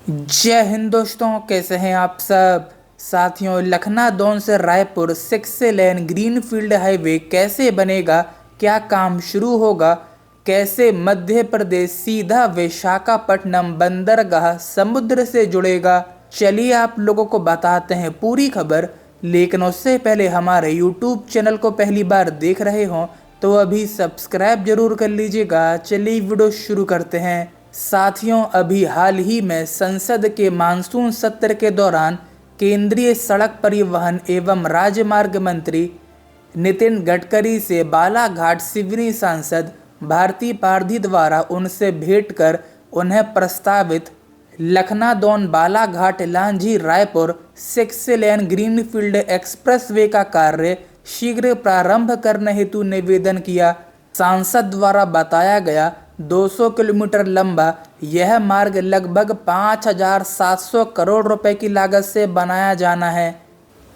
जय हिंद दोस्तों, कैसे हैं आप सब। साथियों, लखनादौन से रायपुर 6 लेन ग्रीनफील्ड हाईवे कैसे बनेगा, क्या काम शुरू होगा, कैसे मध्य प्रदेश सीधा विशाखापट्टनम बंदरगाह समुद्र से जुड़ेगा, चलिए आप लोगों को बताते हैं पूरी खबर। लेकिन उससे पहले हमारे YouTube चैनल को पहली बार देख रहे हों तो अभी सब्सक्राइब जरूर कर लीजिएगा। चलिए वीडियो शुरू करते हैं। साथियों, अभी हाल ही में संसद के मानसून सत्र के दौरान केंद्रीय सड़क परिवहन एवं राजमार्ग मंत्री नितिन गडकरी से बालाघाट सिवनी सांसद भारती पारधी द्वारा उनसे भेंट कर उन्हें प्रस्तावित Lakhnadon Balaghat Lanji Raipur 6 lane greenfield expressway का कार्य शीघ्र प्रारंभ करने हेतु निवेदन किया। सांसद द्वारा बताया गया 200 किलोमीटर लंबा यह मार्ग लगभग 5,700 करोड़ रुपए की लागत से बनाया जाना है।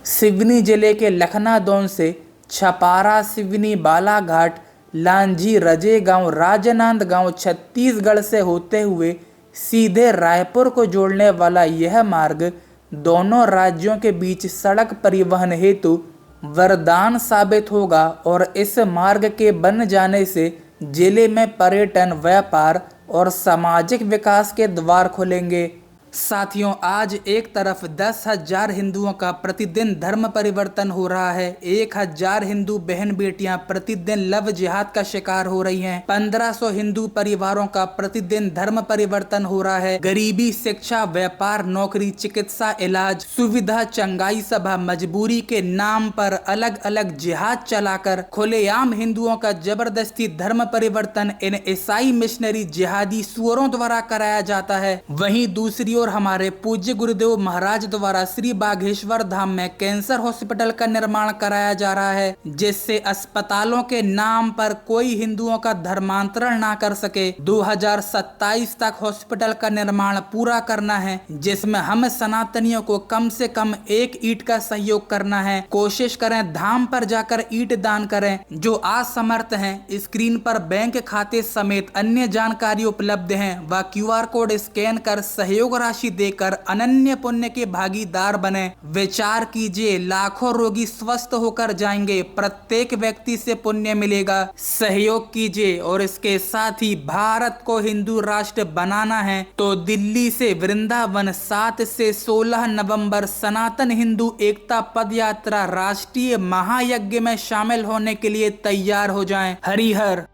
सिवनी जिले के लखनादौन से छपारा, सिवनी, बालाघाट, लांजी, रजेगांव, राजनांदगांव छत्तीसगढ़ से होते हुए सीधे रायपुर को जोड़ने वाला यह मार्ग दोनों राज्यों के बीच सड़क परिवहन हेतु वरदान साबित होगा और इस मार्ग के बन जाने से जिले में पर्यटन, व्यापार और सामाजिक विकास के द्वार खुलेंगे। साथियों, आज एक तरफ 10,000 हिंदुओं का प्रतिदिन धर्म परिवर्तन हो रहा है। 1,000 हिंदू बहन बेटियां प्रतिदिन लव जिहाद का शिकार हो रही हैं। 1,500 हिंदू परिवारों का प्रतिदिन धर्म परिवर्तन हो रहा है। गरीबी, शिक्षा, व्यापार, नौकरी, चिकित्सा, इलाज, सुविधा, चंगाई सभा, मजबूरी के नाम पर अलग अलग जिहाद चलाकर खुलेआम हिंदुओं का जबरदस्ती धर्म परिवर्तन इन ईसाई मिशनरी जिहादी सुअरों द्वारा कराया जाता है। वहीं दूसरी और हमारे पूज्य गुरुदेव महाराज द्वारा श्री बाघेश्वर धाम में कैंसर हॉस्पिटल का निर्माण कराया जा रहा है, जिससे अस्पतालों के नाम पर कोई हिंदुओं का धर्मांतरण ना कर सके। 2027 तक हॉस्पिटल का निर्माण पूरा करना है, जिसमें हम सनातनियों को कम से कम 1 ईंट का सहयोग करना है। कोशिश करें धाम पर जाकर ईंट दान करें। जो असमर्थ हैं, स्क्रीन पर बैंक खाते समेत अन्य जानकारी उपलब्ध है, वह QR कोड स्कैन कर सहयोग राशि देकर अनन्य पुण्य के भागीदार बने। विचार कीजिए, लाखों रोगी स्वस्थ होकर जाएंगे, प्रत्येक व्यक्ति से पुण्य मिलेगा। सहयोग कीजिए और इसके साथ ही भारत को हिंदू राष्ट्र बनाना है तो दिल्ली से वृंदावन 7 से 16 नवंबर सनातन हिंदू एकता पद यात्रा राष्ट्रीय महायज्ञ में शामिल होने के लिए तैयार हो जाएं। हरिहर।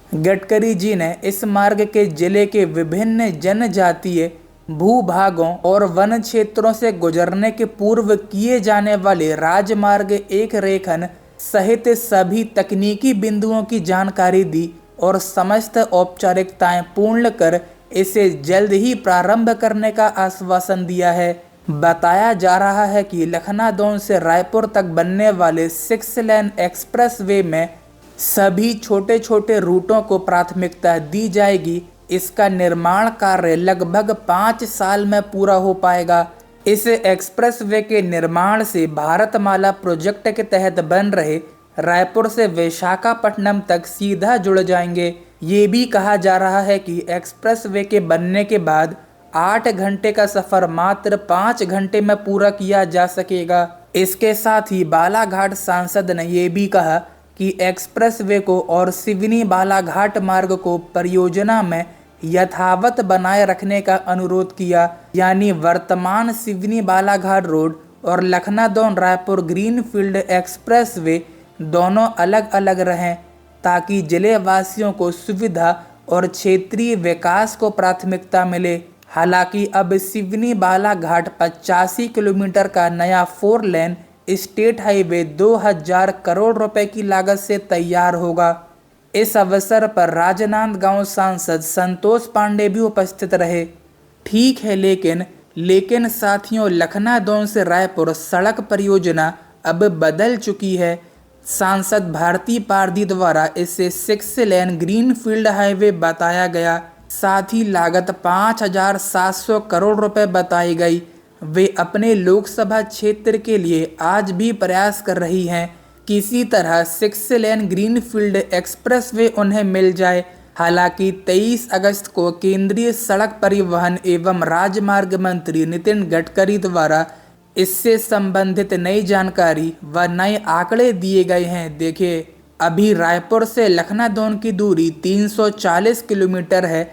गडकरी जी ने इस मार्ग के जिले के विभिन्न जनजातीय भूभागों और वन क्षेत्रों से गुजरने के पूर्व किए जाने वाले राजमार्ग एक रेखन सहित सभी तकनीकी बिंदुओं की जानकारी दी और समस्त औपचारिकताएं पूर्ण कर इसे जल्द ही प्रारंभ करने का आश्वासन दिया है। बताया जा रहा है कि लखनादौन से रायपुर तक बनने वाले 6 लेन एक्सप्रेसवे में सभी छोटे छोटे रूटों को प्राथमिकता दी जाएगी। इसका निर्माण कार्य लगभग 5 साल में पूरा हो पाएगा। इस एक्सप्रेसवे के निर्माण से भारतमाला प्रोजेक्ट के तहत बन रहे रायपुर से विशाखापट्टनम तक सीधा जुड़ जाएंगे। ये भी कहा जा रहा है कि एक्सप्रेसवे के बनने के बाद 8 घंटे का सफर मात्र 5 घंटे में पूरा किया जा सकेगा। इसके साथ ही बालाघाट सांसद ने यह भी कहा कि एक्सप्रेसवे को और सिवनी बालाघाट मार्ग को परियोजना में यथावत बनाए रखने का अनुरोध किया, यानी वर्तमान सिवनी बालाघाट रोड और लखनादौन रायपुर ग्रीनफील्ड एक्सप्रेसवे दोनों अलग अलग रहें, ताकि जिले वासियों को सुविधा और क्षेत्रीय विकास को प्राथमिकता मिले। हालांकि अब सिवनी बालाघाट 85 किलोमीटर का नया 4 लेन स्टेट हाईवे 2,000 करोड़ रुपए की लागत से तैयार होगा। इस अवसर पर राजनांदगांव सांसद संतोष पांडे भी उपस्थित रहे। ठीक है, लेकिन साथियों, लखनादौन से रायपुर सड़क परियोजना अब बदल चुकी है। सांसद भारती पारधी द्वारा इसे 6 लेन ग्रीनफील्ड हाईवे बताया गया, साथ ही लागत 5,700 करोड़ रुपए बताई गई। वे अपने लोकसभा क्षेत्र के लिए आज भी प्रयास कर रही हैं किसी तरह 6 लेन ग्रीनफील्ड एक्सप्रेसवे उन्हें मिल जाए। हालांकि 23 अगस्त को केंद्रीय सड़क परिवहन एवं राजमार्ग मंत्री नितिन गडकरी द्वारा इससे संबंधित नई जानकारी व नए आंकड़े दिए गए हैं। देखिए, अभी रायपुर से लखनादौन की दूरी 340 किलोमीटर है।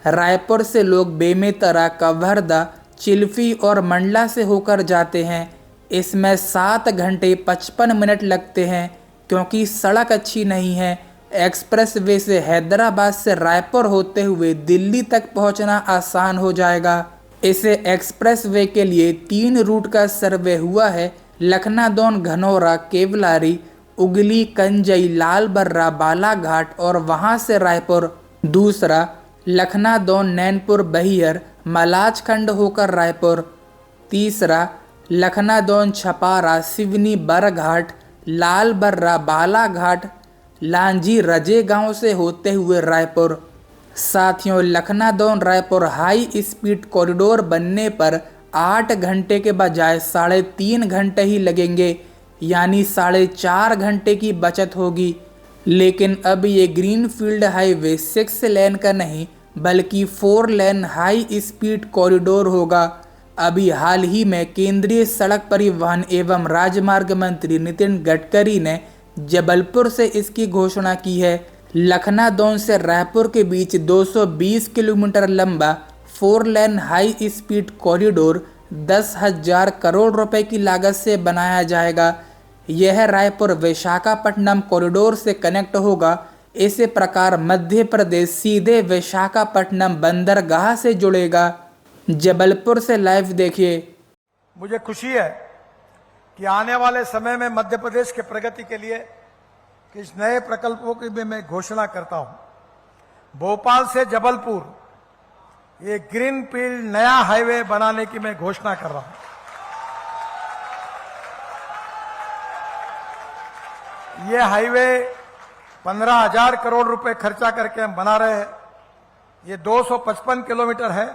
रायपुर से लोग बेमेतरा, कवर्धा, चिल्फी और मंडला से होकर जाते हैं। इसमें 7 घंटे 55 मिनट लगते हैं क्योंकि सड़क अच्छी नहीं है। एक्सप्रेस वे से हैदराबाद से रायपुर होते हुए दिल्ली तक पहुंचना आसान हो जाएगा। इसे एक्सप्रेस वे के लिए 3 रूट का सर्वे हुआ है: लखनादौन, घनौरा, केवलारी, उगली, कंजई, लालबर्रा, बालाघाट और वहां से रायपुर। दूसरा, लखनादौन, नैनपुर, बहियर, मलाजखंड होकर रायपुर। तीसरा, लखनादौन, छपारा, सिवनी, बरघाट, लालबर्रा, बालाघाट, लांजी, रजे गांव से होते हुए रायपुर। साथियों, Lakhnadon Raipur high speed corridor बनने पर 8 घंटे के बजाय 3.5 घंटे ही लगेंगे, यानी 4.5 घंटे की बचत होगी। लेकिन अब ये ग्रीनफील्ड हाईवे 6 लेन का नहीं बल्कि 4 लेन हाई स्पीड कॉरिडोर होगा। अभी हाल ही में केंद्रीय सड़क परिवहन एवं राजमार्ग मंत्री नितिन गडकरी ने जबलपुर से इसकी घोषणा की है। लखनादौन से रायपुर के बीच 220 किलोमीटर लंबा 4 लेन हाई स्पीड कॉरिडोर 10,000 करोड़ रुपए की लागत से बनाया जाएगा। यह रायपुर विशाखापट्टनम कॉरिडोर से कनेक्ट होगा। इसी प्रकार मध्य प्रदेश सीधे विशाखापट्टनम बंदरगाह से जुड़ेगा। जबलपुर से लाइव देखिए। मुझे खुशी है कि आने वाले समय में मध्य प्रदेश के प्रगति के लिए किस नए प्रकल्पों की भी मैं घोषणा करता हूं। भोपाल से जबलपुर ये ग्रीनफील्ड नया हाईवे बनाने की मैं घोषणा कर रहा हूं। ये हाईवे 15,000 करोड़ रुपए खर्चा करके हम बना रहे हैं। ये 255 किलोमीटर है।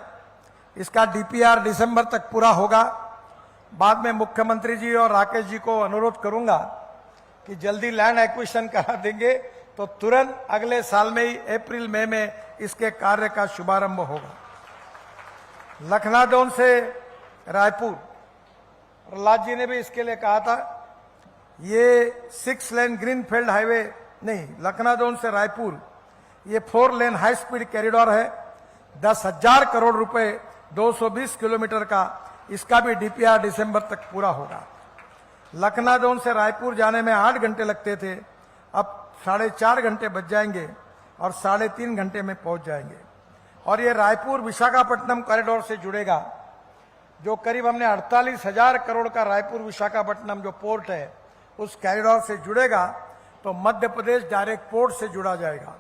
इसका डीपीआर दिसंबर तक पूरा होगा। बाद में मुख्यमंत्री जी और राकेश जी को अनुरोध करूंगा कि जल्दी लैंड एक्विजिशन करा देंगे तो तुरंत अगले साल में ही अप्रैल मई में इसके कार्य का शुभारंभ होगा। लखनादौन से रायपुर, प्रहलाद जी ने भी इसके लिए कहा था, ये 6 लेन ग्रीनफील्ड हाईवे नहीं, लखनादौन से रायपुर ये 4 लेन हाई स्पीड कॉरिडोर है। 10,000 करोड़ रुपए 220 किलोमीटर का, इसका भी डीपीआर दिसंबर तक पूरा होगा। लखनादौन से रायपुर जाने में 8 घंटे लगते थे, अब 4.5 घंटे बच जाएंगे और 3.5 घंटे में पहुंच जाएंगे। और ये रायपुर विशाखापट्टनम कॉरिडोर से जुड़ेगा, जो करीब हमने 48,000 करोड़ का रायपुर विशाखापट्टनम जो पोर्ट है उस कॉरिडोर से जुड़ेगा, तो मध्य प्रदेश डायरेक्ट पोर्ट से जुड़ा जाएगा।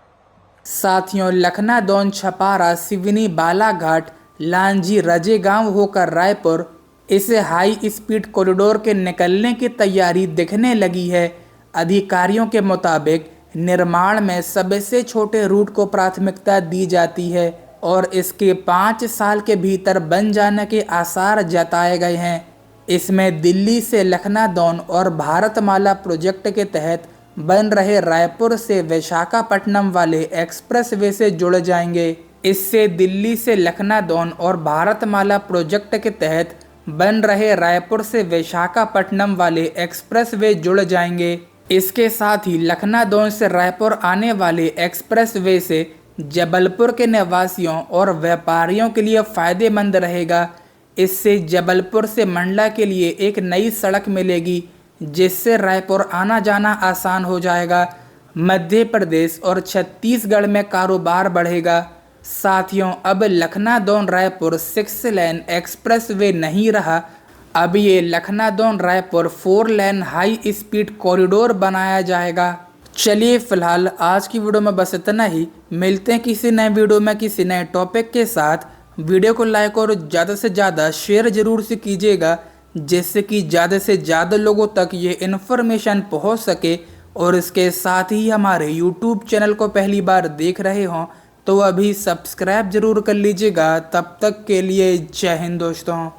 साथियों, लखनादौन, छपारा, सिवनी, बालाघाट, लांजी, रजे गांव होकर रायपुर, इसे हाई स्पीड कॉरिडोर के निकलने की तैयारी दिखने लगी है। अधिकारियों के मुताबिक निर्माण में सबसे छोटे रूट को प्राथमिकता दी जाती है और इसके 5 साल के भीतर बन जाने के आसार जताए गए हैं। इसमें दिल्ली से लखनादौन और भारतमाला प्रोजेक्ट के तहत बन रहे रायपुर से विशाखापट्टनम वाले एक्सप्रेसवे से जुड़ जाएंगे। इससे दिल्ली से लखनादौन और भारतमाला प्रोजेक्ट के तहत बन रहे रायपुर से विशाखापट्टनम वाले एक्सप्रेसवे जुड़ जाएंगे। इसके साथ ही लखनादौन से रायपुर आने वाले एक्सप्रेसवे से जबलपुर के निवासियों और व्यापारियों के लिए फायदेमंद रहेगा। इससे जबलपुर से मंडला के लिए एक नई सड़क मिलेगी, जिससे रायपुर आना जाना आसान हो जाएगा। मध्य प्रदेश और छत्तीसगढ़ में कारोबार बढ़ेगा। साथियों, अब लखनादौन रायपुर 6 लेन एक्सप्रेसवे नहीं रहा, अब ये लखनादौन रायपुर 4 लेन हाई स्पीड कॉरिडोर बनाया जाएगा। चलिए फिलहाल आज की वीडियो में बस इतना ही। मिलते हैं किसी नए वीडियो में किसी नए टॉपिक के साथ। वीडियो को लाइक और ज़्यादा से ज़्यादा शेयर जरूर से कीजिएगा, जिससे कि ज़्यादा से ज़्यादा लोगों तक ये इन्फॉर्मेशन पहुंच सके। और इसके साथ ही हमारे YouTube चैनल को पहली बार देख रहे हों तो अभी सब्सक्राइब जरूर कर लीजिएगा। तब तक के लिए जय हिंद दोस्तों।